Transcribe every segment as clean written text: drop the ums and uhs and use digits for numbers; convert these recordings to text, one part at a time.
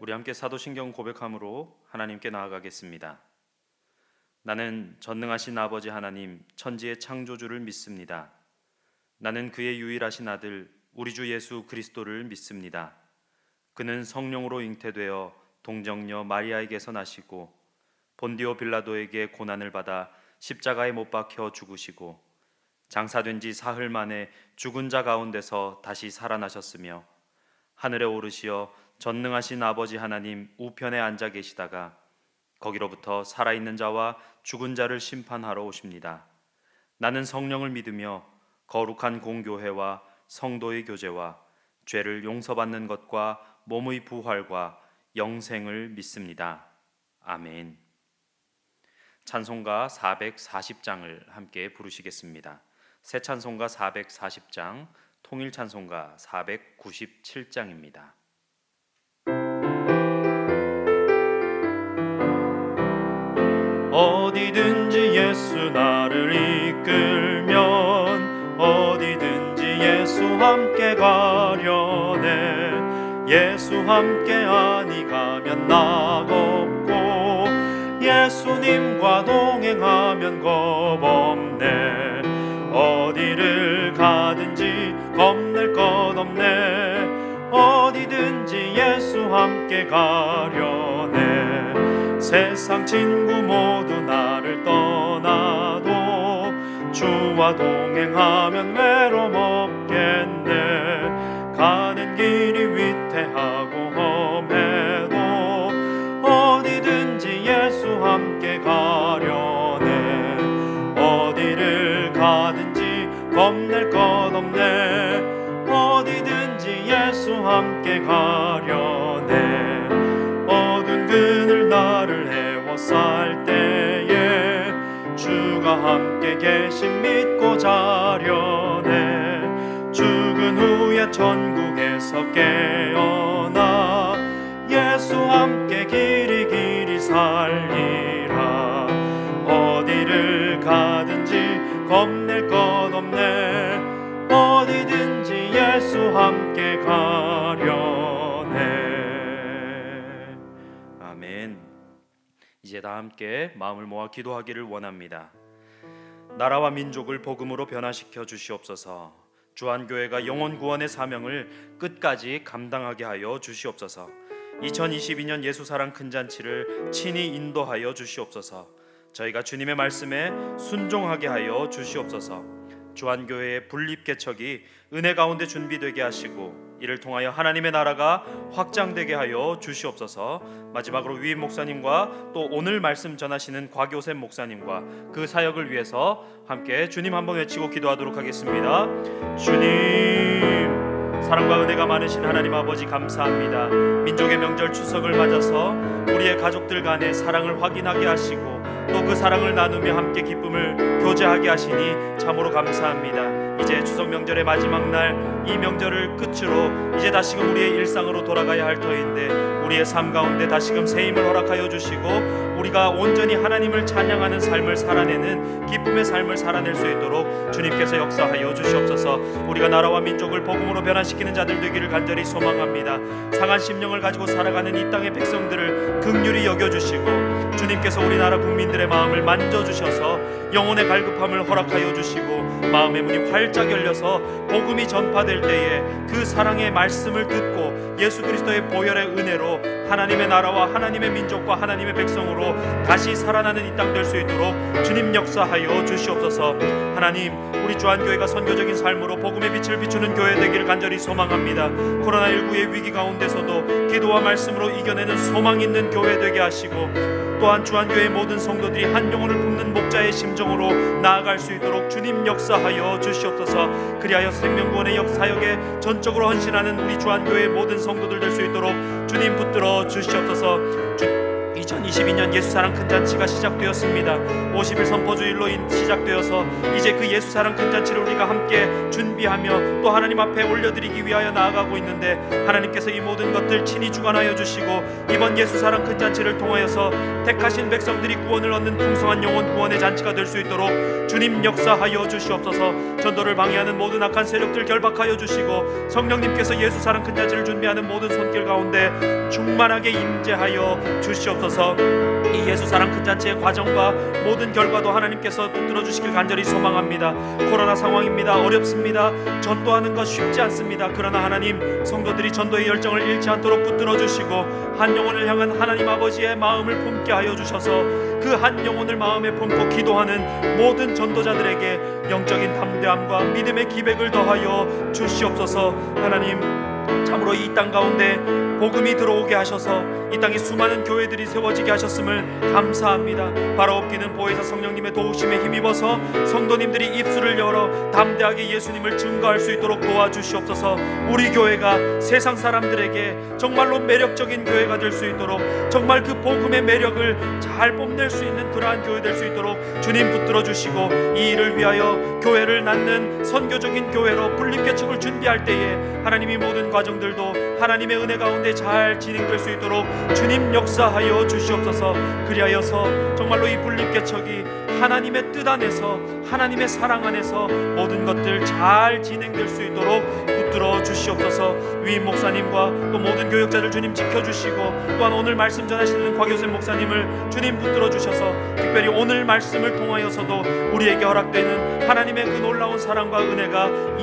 우리 함께 사도신경 고백함으로 하나님께 나아가겠습니다. 나는 전능하신 아버지 하나님 천지의 창조주를 믿습니다. 나는 그의 유일하신 아들 우리 주 예수 그리스도를 믿습니다. 그는 성령으로 잉태되어 동정녀 마리아에게서 나시고 본디오 빌라도에게 고난을 받아 십자가에 못 박혀 죽으시고 장사된 지 사흘 만에 죽은 자 가운데서 다시 살아나셨으며 하늘에 오르시어 전능하신 아버지 하나님 우편에 앉아 계시다가 거기로부터 살아있는 자와 죽은 자를 심판하러 오십니다. 나는 성령을 믿으며 거룩한 공교회와 성도의 교제와 죄를 용서받는 것과 몸의 부활과 영생을 믿습니다. 아멘. 찬송가 440장을 함께 부르시겠습니다. 새 찬송가 440장, 통일 찬송가 497장입니다. 어디든지 예수 나를 이끌면 어디든지 예수 함께 가려네. 예수 함께 아니 가면 낙 없고 예수님과 동행하면 겁 없네. 어디를 가든지 겁낼 것 없네. 어디든지 예수 함께 가려네. 세상 친구 모두 나를 떠나도 주와 동행하면 외로움 없겠네. 가는 길이 위태하고 험해도 어디든지 예수 함께 가려네. 어디를 가든지 겁낼 것 없네. 어디든지 예수 함께 가려네. 어두운 그늘 나를 에워쌀 때에 주가 함께 계심 믿고 자려네. 죽은 후에 천국에서 깨어나 예수 함께 길이 길이 살리라. 어디를 가든지 겁낼 것 없네. 어디든지 예수 함께 가려네. 아멘. 이제 다 함께 마음을 모아 기도하기를 원합니다. 나라와 민족을 복음으로 변화시켜 주시옵소서. 주한교회가 영혼 구원의 사명을 끝까지 감당하게 하여 주시옵소서. 2022년 예수사랑 큰잔치를 친히 인도하여 주시옵소서. 저희가 주님의 말씀에 순종하게 하여 주시옵소서. 주한교회의 분립개척이 은혜 가운데 준비되게 하시고 이를 통하여 하나님의 나라가 확장되게 하여 주시옵소서. 마지막으로 위임 목사님과 또 오늘 말씀 전하시는 곽요셉 목사님과 그 사역을 위해서 함께 주님 한번 외치고 기도하도록 하겠습니다. 주님, 사랑과 은혜가 많으신 하나님 아버지 감사합니다. 민족의 명절 추석을 맞아서 우리의 가족들 간의 사랑을 확인하게 하시고 또 그 사랑을 나누며 함께 기쁨을 교제하게 하시니 참으로 감사합니다. 이제 추석 명절의 마지막 날 이 명절을 끝으로 이제 다시금 우리의 일상으로 돌아가야 할 터인데 우리의 삶 가운데 다시금 새 힘을 허락하여 주시고 우리가 온전히 하나님을 찬양하는 삶을 살아내는 기쁨의 삶을 살아낼 수 있도록 주님께서 역사하여 주시옵소서. 우리가 나라와 민족을 복음으로 변화시키는 자들 되기를 간절히 소망합니다. 상한 심령을 가지고 살아가는 이 땅의 백성들을 긍휼히 여겨주시고 주님께서 우리나라 국민들의 마음을 만져주셔서 영혼의 갈급함을 허락하여 주시고 마음의 문이 활짝 열려서 복음이 전파될 때에 그 사랑의 말씀을 듣고 예수 그리스도의 보혈의 은혜로 하나님의 나라와 하나님의 민족과 하나님의 백성으로 다시 살아나는 이 땅 될 수 있도록 주님 역사하여 주시옵소서. 하나님, 우리 주한교회가 선교적인 삶으로 복음의 빛을 비추는 교회 되기를 간절히 소망합니다. 코로나19의 위기 가운데서도 기도와 말씀으로 이겨내는 소망 있는 교회 되게 하시고 또한 주한교회의 모든 성도들이 한 영혼을 품는 목자의 심정으로 나아갈 수 있도록 주님 역사하여 주시옵소서. 그리하여 생명구원의 역사역에 전적으로 헌신하는 우리 주한교회의 모든 성도들 될 수 있도록 주님 붙들어 주시옵소서. 2022 2022년 예수사랑 큰잔치가 시작되었습니다. 50일 선포주일로 시작되어서 이제 그 예수사랑 큰잔치를 우리가 함께 준비하며 또 하나님 앞에 올려드리기 위하여 나아가고 있는데, 하나님께서 이 모든 것들 친히 주관하여 주시고 이번 예수사랑 큰잔치를 통하여서 택하신 백성들이 구원을 얻는 풍성한 영혼 구원의 잔치가 될 수 있도록 주님 역사하여 주시옵소서. 전도를 방해하는 모든 악한 세력들 결박하여 주시고 성령님께서 예수사랑 큰잔치를 준비하는 모든 손길 가운데 충만하게 임재하여 주시옵소서. 이 예수사랑 큰잔치의 과정과 모든 결과도 하나님께서 붙들어 주시길 간절히 소망합니다. 코로나 상황입니다. 어렵습니다. 전도하는 것 쉽지 않습니다. 그러나 하나님, 성도들이 전도의 열정을 잃지 않도록 붙들어 주시고 한 영혼을 향한 하나님 아버지의 마음을 품게 하여 주셔서 그 한 영혼을 마음에 품고 기도하는 모든 전도자들에게 영적인 담대함과 믿음의 기백을 더하여 주시옵소서. 하나님, 참으로 이 땅 가운데 복음이 들어오게 하셔서 이 땅에 수많은 교회들이 세워지게 하셨음을 감사합니다. 바라옵기는 보혜사 성령님의 도우심에 힘입어서 성도님들이 입술을 열어 담대하게 예수님을 증거할 수 있도록 도와주시옵소서. 우리 교회가 세상 사람들에게 정말로 매력적인 교회가 될 수 있도록, 정말 그 복음의 매력을 잘 뽐낼 수 있는 그러한 교회 될 수 있도록 주님 붙들어 주시고, 이 일을 위하여 교회를 낳는 선교적인 교회로 분립개척을 준비할 때에 하나님이 모든 과정들도 하나님의 은혜 가운데 잘 진행될 수 있도록 주님 역사하여 주시옵소서. 그리하여서 정말로 이 분립개척이 하나님의 뜻 안에서, 하나님의 사랑 안에서 모든 것들 잘 진행될 수 있도록 붙들어 주시옵소서. 위임 목사님과 또 모든 교역자를 주님 지켜주시고, 또한 오늘 말씀 전하시는 곽효선 목사님을 주님 붙들어 주셔서 특별히 오늘 말씀을 통하여서도 우리에게 허락되는 하나님의 그 놀라운 사랑과 은혜가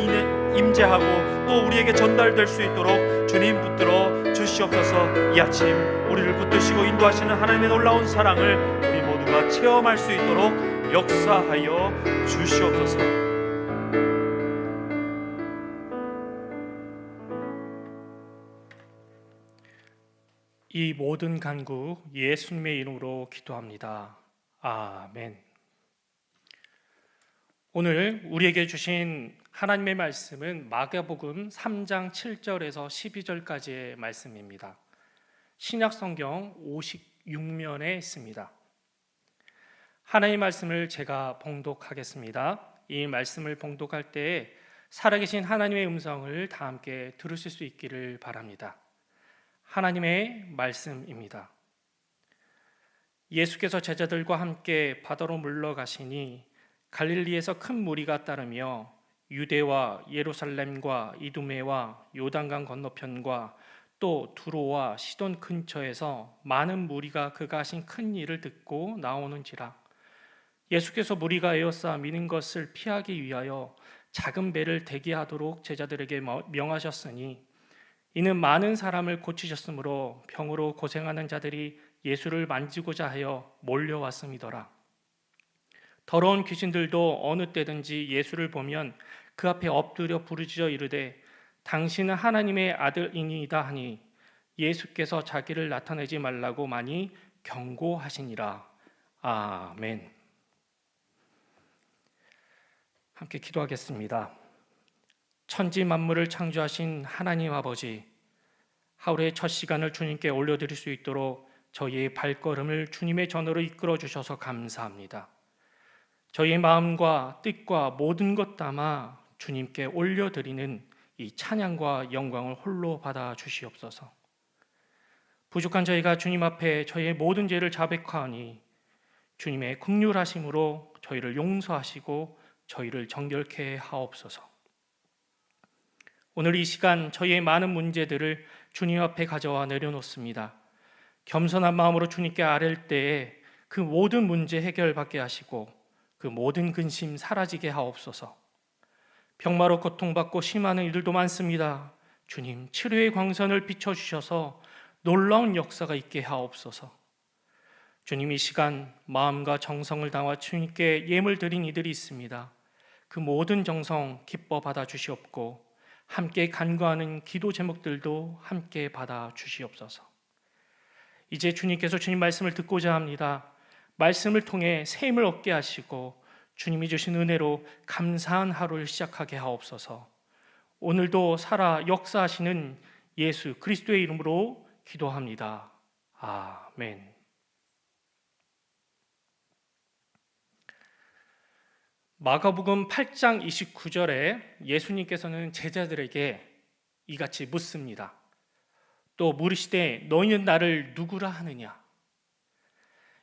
임재하고 또 우리에게 전달될 수 있도록 주님 붙들어 주시옵소서. 이 아침 우리를 붙드시고 인도하시는 하나님의 놀라운 사랑을 우리 모두가 체험할 수 있도록 역사하여 주시옵소서. 이 모든 간구 예수님의 이름으로 기도합니다. 아멘. 오늘 우리에게 주신 하나님의 말씀은 마가복음 3장 7절에서 12절까지의 말씀입니다. 신약성경 56면에 있습니다. 하나님의 말씀을 제가 봉독하겠습니다. 이 말씀을 봉독할 때에 살아계신 하나님의 음성을 다 함께 들으실 수 있기를 바랍니다. 하나님의 말씀입니다. 예수께서 제자들과 함께 바다로 물러가시니 갈릴리에서 큰 무리가 따르며 유대와 예루살렘과 이두메와 요단강 건너편과 또 두로와 시돈 근처에서 많은 무리가 그가 하신 큰 일을 듣고 나오는지라. 예수께서 무리가 에워싸 미는 것을 피하기 위하여 작은 배를 대기하도록 제자들에게 명하셨으니, 이는 많은 사람을 고치셨으므로 병으로 고생하는 자들이 예수를 만지고자 하여 몰려왔음이더라. 더러운 귀신들도 어느 때든지 예수를 보면 그 앞에 엎드려 부르짖어 이르되 당신은 하나님의 아들이니이다 하니 예수께서 자기를 나타내지 말라고 많이 경고하시니라. 아멘. 함께 기도하겠습니다. 천지 만물을 창조하신 하나님 아버지, 하루의 첫 시간을 주님께 올려드릴 수 있도록 저희의 발걸음을 주님의 전으로 이끌어 주셔서 감사합니다. 저희의 마음과 뜻과 모든 것 담아 주님께 올려드리는 이 찬양과 영광을 홀로 받아 주시옵소서. 부족한 저희가 주님 앞에 저희의 모든 죄를 자백하오니 주님의 긍휼하심으로 저희를 용서하시고 저희를 정결케 하옵소서. 오늘 이 시간 저희의 많은 문제들을 주님 앞에 가져와 내려놓습니다. 겸손한 마음으로 주님께 아랠 때에 그 모든 문제 해결받게 하시고 그 모든 근심 사라지게 하옵소서. 병마로 고통받고 심하는 이들도 많습니다. 주님, 치료의 광선을 비춰주셔서 놀라운 역사가 있게 하옵소서. 주님, 이 시간 마음과 정성을 다와 주님께 예물 드린 이들이 있습니다. 그 모든 정성 기뻐 받아 주시옵고 함께 간구하는 기도 제목들도 함께 받아 주시옵소서. 이제 주님께서 주님 말씀을 듣고자 합니다. 말씀을 통해 새 힘을 얻게 하시고 주님이 주신 은혜로 감사한 하루를 시작하게 하옵소서. 오늘도 살아 역사하시는 예수 그리스도의 이름으로 기도합니다. 아멘. 마가복음 8장 29절에 예수님께서는 제자들에게 이같이 묻습니다. 또 물으시되 너희는 나를 누구라 하느냐?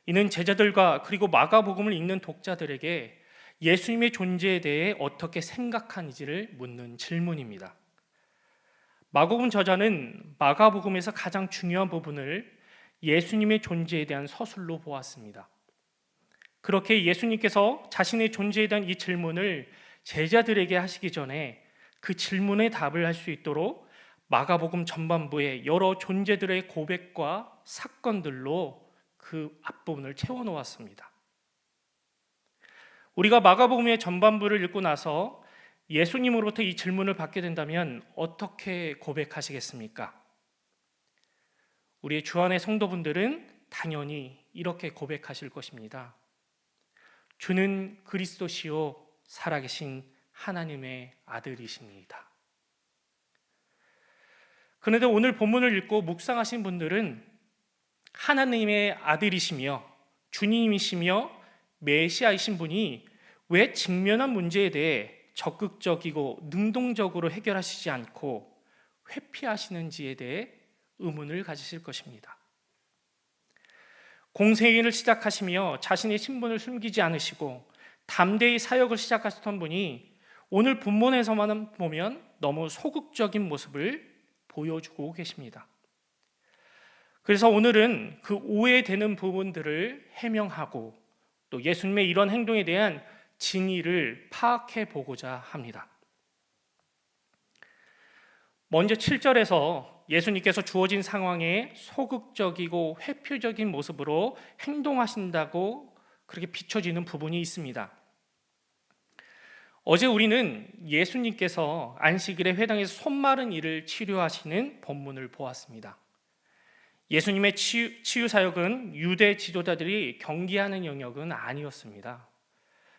이는 제자들과 그리고 마가복음을 읽는 독자들에게 예수님의 존재에 대해 어떻게 생각하는지를 묻는 질문입니다. 마가복음 저자는 마가복음에서 가장 중요한 부분을 예수님의 존재에 대한 서술로 보았습니다. 그렇게 예수님께서 자신의 존재에 대한 이 질문을 제자들에게 하시기 전에 그 질문에 답을 할 수 있도록 마가복음 전반부에 여러 존재들의 고백과 사건들로 그 앞부분을 채워놓았습니다. 우리가 마가복음의 전반부를 읽고 나서 예수님으로부터 이 질문을 받게 된다면 어떻게 고백하시겠습니까? 우리의 주 안의 성도분들은 당연히 이렇게 고백하실 것입니다. 주는 그리스도시요 살아계신 하나님의 아들이십니다. 그런데 오늘 본문을 읽고 묵상하신 분들은 하나님의 아들이시며 주님이시며 메시아이신 분이 왜 직면한 문제에 대해 적극적이고 능동적으로 해결하시지 않고 회피하시는지에 대해 의문을 가지실 것입니다. 공생애를 시작하시며 자신의 신분을 숨기지 않으시고 담대히 사역을 시작하셨던 분이 오늘 본문에서만 보면 너무 소극적인 모습을 보여주고 계십니다. 그래서 오늘은 그 오해되는 부분들을 해명하고 또 예수님의 이런 행동에 대한 진위를 파악해 보고자 합니다. 먼저 7절에서 예수님께서 주어진 상황에 소극적이고 회피적인 모습으로 행동하신다고 그렇게 비춰지는 부분이 있습니다. 어제 우리는 예수님께서 안식일에 회당에서 손 마른 이를 치료하시는 본문을 보았습니다. 예수님의 치유 사역은 유대 지도자들이 경계하는 영역은 아니었습니다.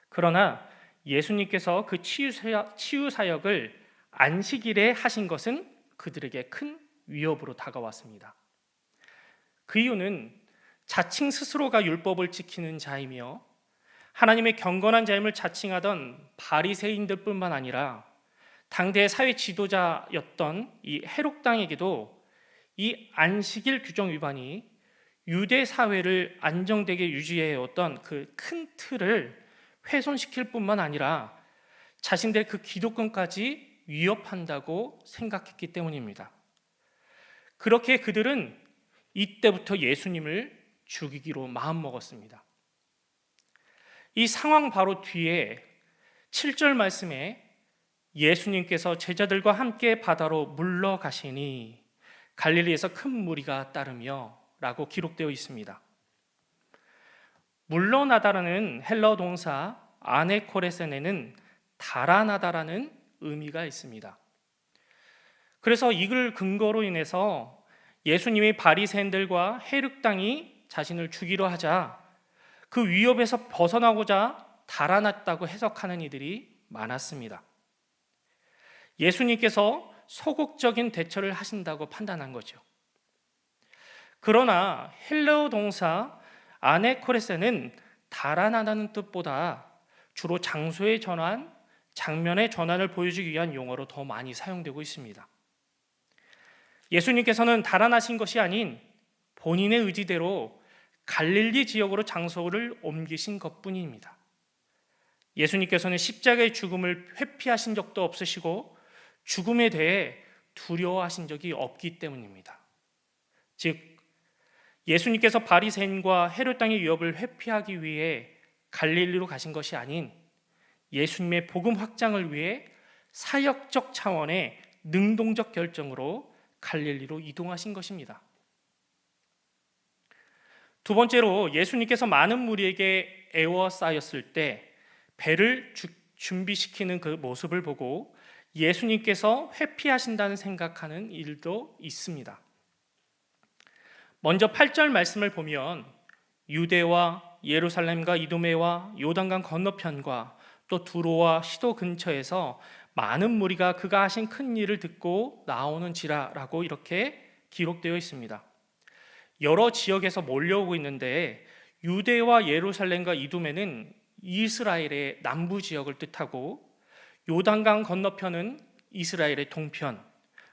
그러나 예수님께서 그 치유 사역을 안식일에 하신 것은 그들에게 큰 위협으로 다가왔습니다. 그 이유는 자칭 스스로가 율법을 지키는 자이며 하나님의 경건한 자임을 자칭하던 바리새인들뿐만 아니라 당대 사회 지도자였던 이 헤롯 당에게도 이 안식일 규정 위반이 유대 사회를 안정되게 유지해왔던 그 큰 틀을 훼손시킬 뿐만 아니라 자신들의 그 기독권까지 위협한다고 생각했기 때문입니다. 그렇게 그들은 이때부터 예수님을 죽이기로 마음먹었습니다. 이 상황 바로 뒤에 7절 말씀에 예수님께서 제자들과 함께 바다로 물러가시니 갈릴리에서 큰 무리가 따르며 라고 기록되어 있습니다. 물러나다라는 헬라어 동사 아네코레세네는 달아나다라는 의미가 있습니다. 그래서 이걸 근거로 인해서 예수님이 바리새인들과 헤롯 당이 자신을 죽이려 하자 그 위협에서 벗어나고자 달아났다고 해석하는 이들이 많았습니다. 예수님께서 소극적인 대처를 하신다고 판단한 거죠. 그러나 헬라어 동사 아네코레세는 달아나다는 뜻보다 주로 장소의 전환, 장면의 전환을 보여주기 위한 용어로 더 많이 사용되고 있습니다. 예수님께서는 달아나신 것이 아닌 본인의 의지대로 갈릴리 지역으로 장소를 옮기신 것뿐입니다. 예수님께서는 십자가의 죽음을 회피하신 적도 없으시고 죽음에 대해 두려워하신 적이 없기 때문입니다. 즉 예수님께서 바리새인과 헤롯 당의 위협을 회피하기 위해 갈릴리로 가신 것이 아닌 예수님의 복음 확장을 위해 사역적 차원의 능동적 결정으로 갈릴리로 이동하신 것입니다. 두 번째로 예수님께서 많은 무리에게 에워싸였을 때 배를 준비시키는 그 모습을 보고 예수님께서 회피하신다는 생각하는 일도 있습니다. 먼저 8절 말씀을 보면 유대와 예루살렘과 이두메와 요단강 건너편과 또 두로와 시도 근처에서 많은 무리가 그가 하신 큰 일을 듣고 나오는지라라고 이렇게 기록되어 있습니다. 여러 지역에서 몰려오고 있는데 유대와 예루살렘과 이두메는 이스라엘의 남부 지역을 뜻하고 요단강 건너편은 이스라엘의 동편,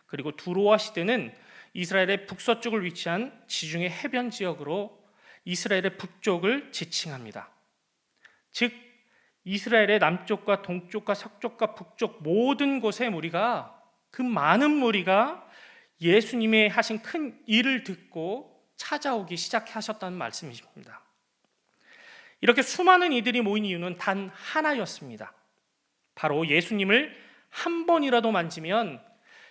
그리고 두로와 시드는 이스라엘의 북서쪽을 위치한 지중해 해변 지역으로 이스라엘의 북쪽을 지칭합니다. 즉 이스라엘의 남쪽과 동쪽과 서쪽과 북쪽 모든 곳의 무리가, 그 많은 무리가 예수님의 하신 큰 일을 듣고 찾아오기 시작하셨다는 말씀이십니다. 이렇게 수많은 이들이 모인 이유는 단 하나였습니다. 바로 예수님을 한 번이라도 만지면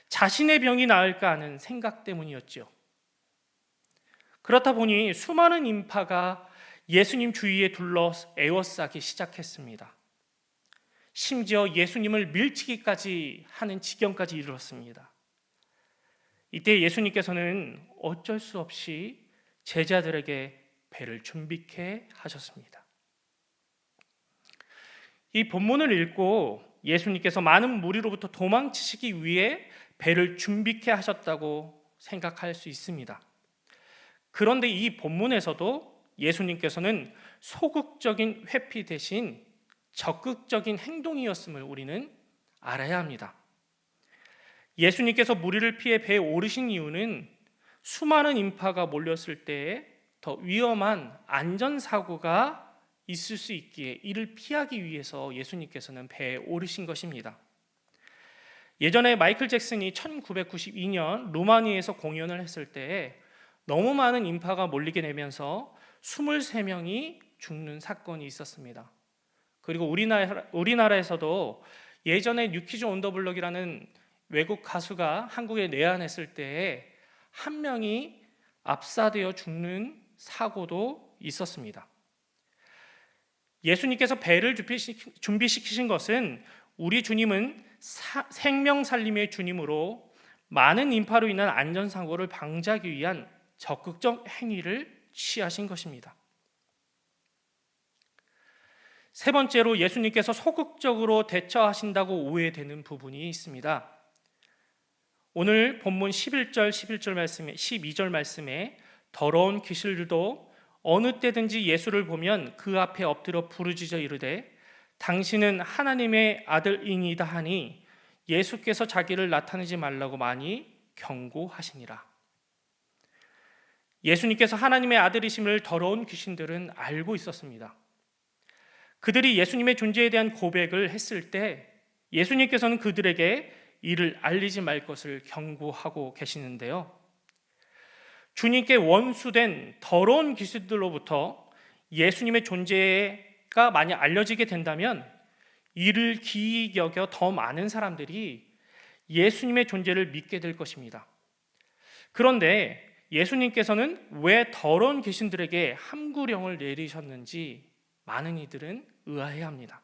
자신의 병이 나을까 하는 생각 때문이었죠. 그렇다 보니 수많은 인파가 예수님 주위에 둘러 에워싸기 시작했습니다. 심지어 예수님을 밀치기까지 하는 지경까지 이르렀습니다. 이때 예수님께서는 어쩔 수 없이 제자들에게 배를 준비케 하셨습니다. 이 본문을 읽고 예수님께서 많은 무리로부터 도망치시기 위해 배를 준비케 하셨다고 생각할 수 있습니다. 그런데 이 본문에서도 예수님께서는 소극적인 회피 대신 적극적인 행동이었음을 우리는 알아야 합니다. 예수님께서 무리를 피해 배에 오르신 이유는 수많은 인파가 몰렸을 때에 더 위험한 안전사고가 있을 수 있기에 이를 피하기 위해서 예수님께서는 배에 오르신 것입니다. 예전에 마이클 잭슨이 1992년 루마니아에서 공연을 했을 때에 너무 많은 인파가 몰리게 되면서 23명이 죽는 사건이 있었습니다. 그리고 우리나라에서도 예전에 뉴키즈 온 더 블럭이라는 외국 가수가 한국에 내한했을 때에 한 명이 압사되어 죽는 사고도 있었습니다. 예수님께서 배를 준비시키신 것은 우리 주님은 생명 살림의 주님으로 많은 인파로 인한 안전사고를 방지하기 위한 적극적 행위를 취하신 것입니다. 세 번째로 예수님께서 소극적으로 대처하신다고 오해되는 부분이 있습니다. 오늘 본문 12절 말씀에 더러운 귀신들도 어느 때든지 예수를 보면 그 앞에 엎드려 부르짖어 이르되 당신은 하나님의 아들이니이다 하니 예수께서 자기를 나타내지 말라고 많이 경고하시니라. 예수님께서 하나님의 아들이심을 더러운 귀신들은 알고 있었습니다. 그들이 예수님의 존재에 대한 고백을 했을 때 예수님께서는 그들에게 이를 알리지 말 것을 경고하고 계시는데요. 주님께 원수된 더러운 귀신들로부터 예수님의 존재가 많이 알려지게 된다면 이를 기이 여겨 더 많은 사람들이 예수님의 존재를 믿게 될 것입니다. 그런데 예수님께서는 왜 더러운 귀신들에게 함구령을 내리셨는지 많은 이들은 의아해합니다.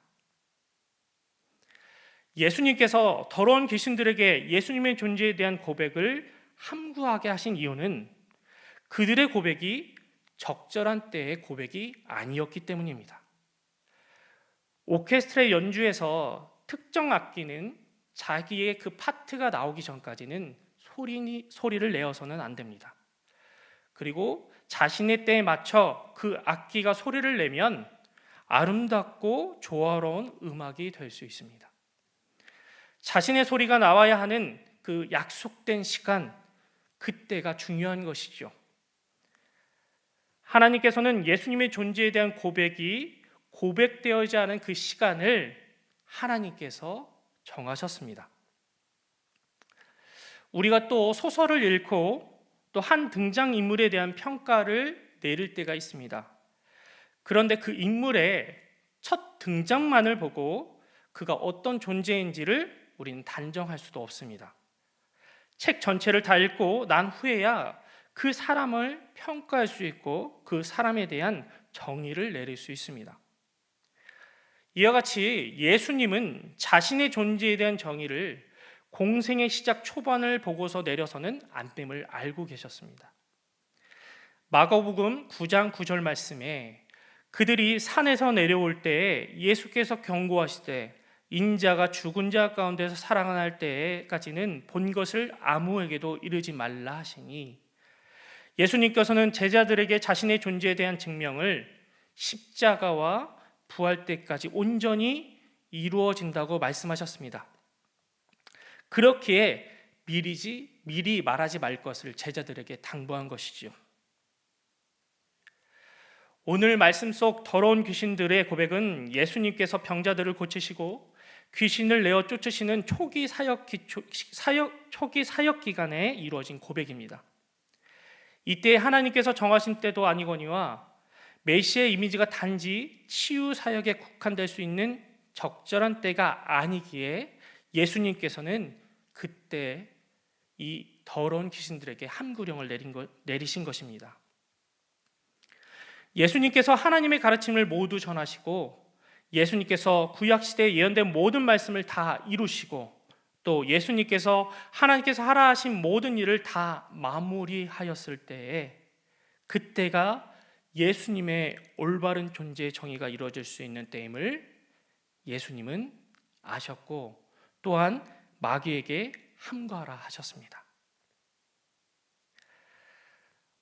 예수님께서 더러운 귀신들에게 예수님의 존재에 대한 고백을 함구하게 하신 이유는 그들의 고백이 적절한 때의 고백이 아니었기 때문입니다. 오케스트라의 연주에서 특정 악기는 자기의 그 파트가 나오기 전까지는 소리를 내어서는 안 됩니다. 그리고 자신의 때에 맞춰 그 악기가 소리를 내면 아름답고 조화로운 음악이 될 수 있습니다. 자신의 소리가 나와야 하는 그 약속된 시간, 그때가 중요한 것이죠. 하나님께서는 예수님의 존재에 대한 고백이 고백되어지 않은 그 시간을 하나님께서 정하셨습니다. 우리가 또 소설을 읽고 또 한 등장인물에 대한 평가를 내릴 때가 있습니다. 그런데 그 인물의 첫 등장만을 보고 그가 어떤 존재인지를 우리는 단정할 수도 없습니다. 책 전체를 다 읽고 난 후에야 그 사람을 평가할 수 있고 그 사람에 대한 정의를 내릴 수 있습니다. 이와 같이 예수님은 자신의 존재에 대한 정의를 공생의 시작 초반을 보고서 내려서는 안 됨을 알고 계셨습니다. 마가복음 9장 9절 말씀에 그들이 산에서 내려올 때에 예수께서 경고하시되 인자가 죽은 자 가운데서 살아날 때까지는 본 것을 아무에게도 이르지 말라 하시니, 예수님께서는 제자들에게 자신의 존재에 대한 증명을 십자가와 부활 때까지 온전히 이루어진다고 말씀하셨습니다. 그렇기에 미리 말하지 말 것을 제자들에게 당부한 것이지요. 오늘 말씀 속 더러운 귀신들의 고백은 예수님께서 병자들을 고치시고 귀신을 내어 쫓으시는 초기 사역 기간에 이루어진 고백입니다. 이때 하나님께서 정하신 때도 아니거니와 메시아의 이미지가 단지 치유 사역에 국한될 수 있는 적절한 때가 아니기에 예수님께서는 그때 이 더러운 귀신들에게 함구령을 내리신 것입니다. 예수님께서 하나님의 가르침을 모두 전하시고 예수님께서 구약시대에 예언된 모든 말씀을 다 이루시고 또 예수님께서 하나님께서 하라 하신 모든 일을 다 마무리하였을 때에 그때가 예수님의 올바른 존재의 정의가 이루어질 수 있는 때임을 예수님은 아셨고 또한 마귀에게 함구하라 하셨습니다.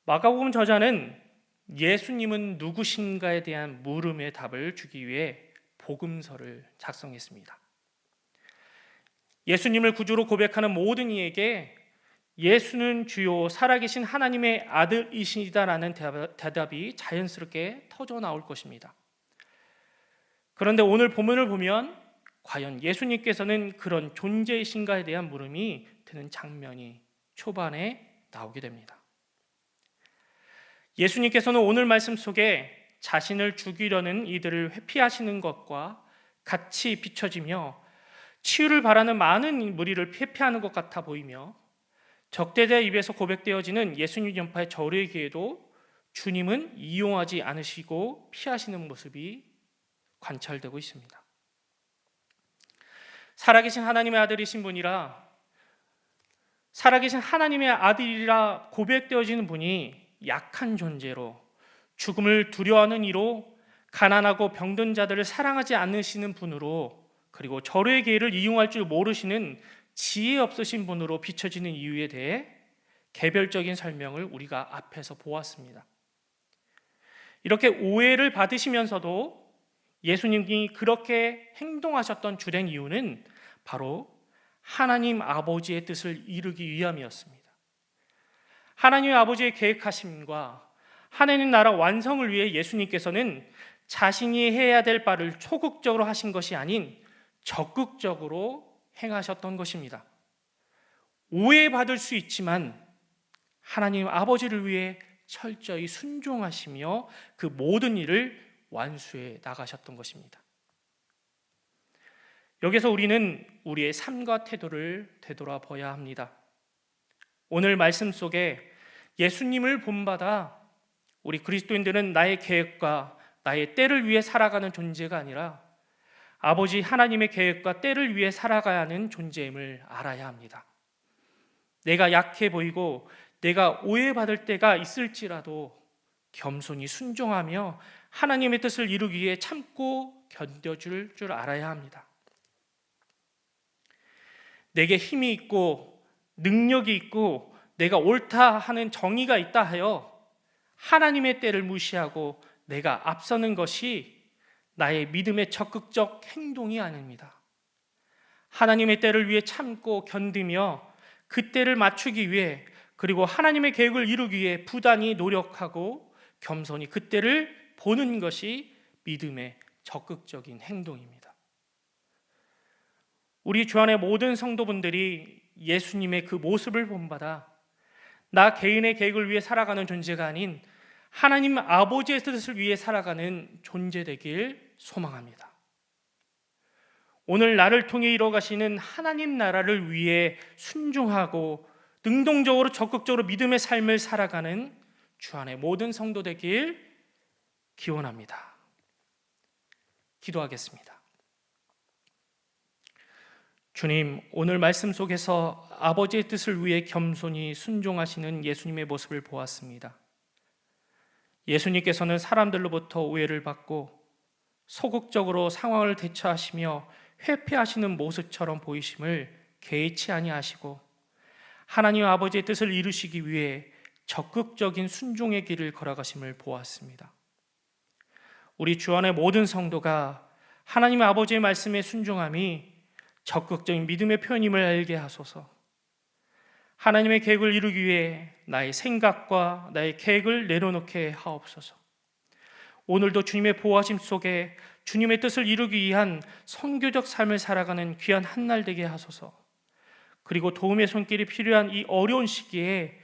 마가복음 저자는 예수님은 누구신가에 대한 물음의 답을 주기 위해 복음서를 작성했습니다. 예수님을 구주로 고백하는 모든 이에게 예수는 주요 살아계신 하나님의 아들이시다라는 대답이 자연스럽게 터져 나올 것입니다. 그런데 오늘 본문을 보면 과연 예수님께서는 그런 존재이신가에 대한 물음이 드는 장면이 초반에 나오게 됩니다. 예수님께서는 오늘 말씀 속에 자신을 죽이려는 이들을 회피하시는 것과 같이 비춰지며 치유를 바라는 많은 무리를 회피하는 것 같아 보이며 적대자의 입에서 고백되어지는 예수님 전파의 절에게도 주님은 이용하지 않으시고 피하시는 모습이 관찰되고 있습니다. 살아계신 하나님의 아들이신 분이라 살아계신 하나님의 아들이라 고백되어지는 분이 약한 존재로 죽음을 두려워하는 이로 가난하고 병든 자들을 사랑하지 않으시는 분으로 그리고 절호의 기회를 이용할 줄 모르시는 지혜 없으신 분으로 비춰지는 이유에 대해 개별적인 설명을 우리가 앞에서 보았습니다. 이렇게 오해를 받으시면서도 예수님이 그렇게 행동하셨던 주된 이유는 바로 하나님 아버지의 뜻을 이루기 위함이었습니다. 하나님 아버지의 계획하심과 하나님 나라 완성을 위해 예수님께서는 자신이 해야 될 바를 소극적으로 하신 것이 아닌 적극적으로 행하셨던 것입니다. 오해받을 수 있지만 하나님 아버지를 위해 철저히 순종하시며 그 모든 일을 완수해 나가셨던 것입니다. 여기서 우리는 우리의 삶과 태도를 되돌아봐야 합니다. 오늘 말씀 속에 예수님을 본받아 우리 그리스도인들은 나의 계획과 나의 때를 위해 살아가는 존재가 아니라 아버지 하나님의 계획과 때를 위해 살아가야 하는 존재임을 알아야 합니다. 내가 약해 보이고 내가 오해받을 때가 있을지라도 겸손히 순종하며 하나님의 뜻을 이루기 위해 참고 견뎌줄 줄 알아야 합니다. 내게 힘이 있고 능력이 있고 내가 옳다 하는 정의가 있다 하여 하나님의 때를 무시하고 내가 앞서는 것이 나의 믿음의 적극적 행동이 아닙니다. 하나님의 때를 위해 참고 견디며 그 때를 맞추기 위해 그리고 하나님의 계획을 이루기 위해 부단히 노력하고 겸손히 그 때를 보는 것이 믿음의 적극적인 행동입니다. 우리 주 안의 모든 성도분들이 예수님의 그 모습을 본받아 나 개인의 계획을 위해 살아가는 존재가 아닌 하나님 아버지의 뜻을 위해 살아가는 존재 되길 소망합니다. 오늘 나를 통해 이뤄가시는 하나님 나라를 위해 순종하고 능동적으로 적극적으로 믿음의 삶을 살아가는 주 안의 모든 성도 되길 기원합니다. 기도하겠습니다. 주님, 오늘 말씀 속에서 아버지의 뜻을 위해 겸손히 순종하시는 예수님의 모습을 보았습니다. 예수님께서는 사람들로부터 오해를 받고 소극적으로 상황을 대처하시며 회피하시는 모습처럼 보이심을 개의치 아니하시고 하나님 아버지의 뜻을 이루시기 위해 적극적인 순종의 길을 걸어가심을 보았습니다. 우리 주 안의 모든 성도가 하나님 아버지의 말씀에 순종함이 적극적인 믿음의 표현임을 알게 하소서. 하나님의 계획을 이루기 위해 나의 생각과 나의 계획을 내려놓게 하옵소서. 오늘도 주님의 보호하심 속에 주님의 뜻을 이루기 위한 선교적 삶을 살아가는 귀한 한날 되게 하소서. 그리고 도움의 손길이 필요한 이 어려운 시기에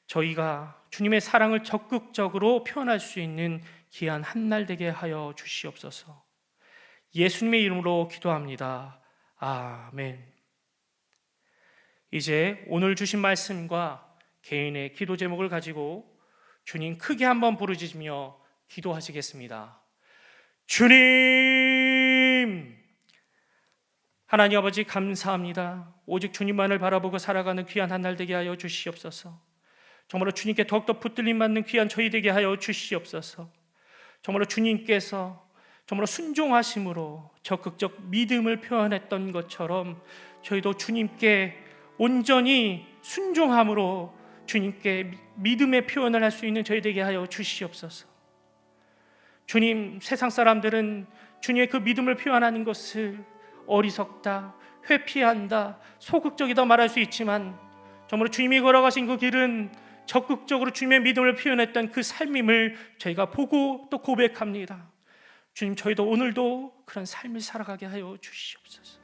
저희가 주님의 사랑을 적극적으로 표현할 수 있는 귀한 한날 되게 하여 주시옵소서. 예수님의 이름으로 기도합니다. 아멘. 이제 오늘 주신 말씀과 개인의 기도 제목을 가지고 주님 크게 한번 부르짖으며 기도하시겠습니다. 주님! 하나님 아버지 감사합니다. 오직 주님만을 바라보고 살아가는 귀한 한날 되게 하여 주시옵소서. 정말로 주님께 더욱더 붙들림 받는 귀한 저희 되게 하여 주시옵소서. 정말로 주님께서 정말로 순종하심으로 적극적 믿음을 표현했던 것처럼 저희도 주님께 온전히 순종함으로 주님께 믿음의 표현을 할 수 있는 저희 되게 하여 주시옵소서. 주님, 세상 사람들은 주님의 그 믿음을 표현하는 것을 어리석다, 회피한다, 소극적이다 말할 수 있지만 정말로 주님이 걸어가신 그 길은 적극적으로 주님의 믿음을 표현했던 그 삶임을 저희가 보고 또 고백합니다. 주님, 저희도 오늘도 그런 삶을 살아가게 하여 주시옵소서.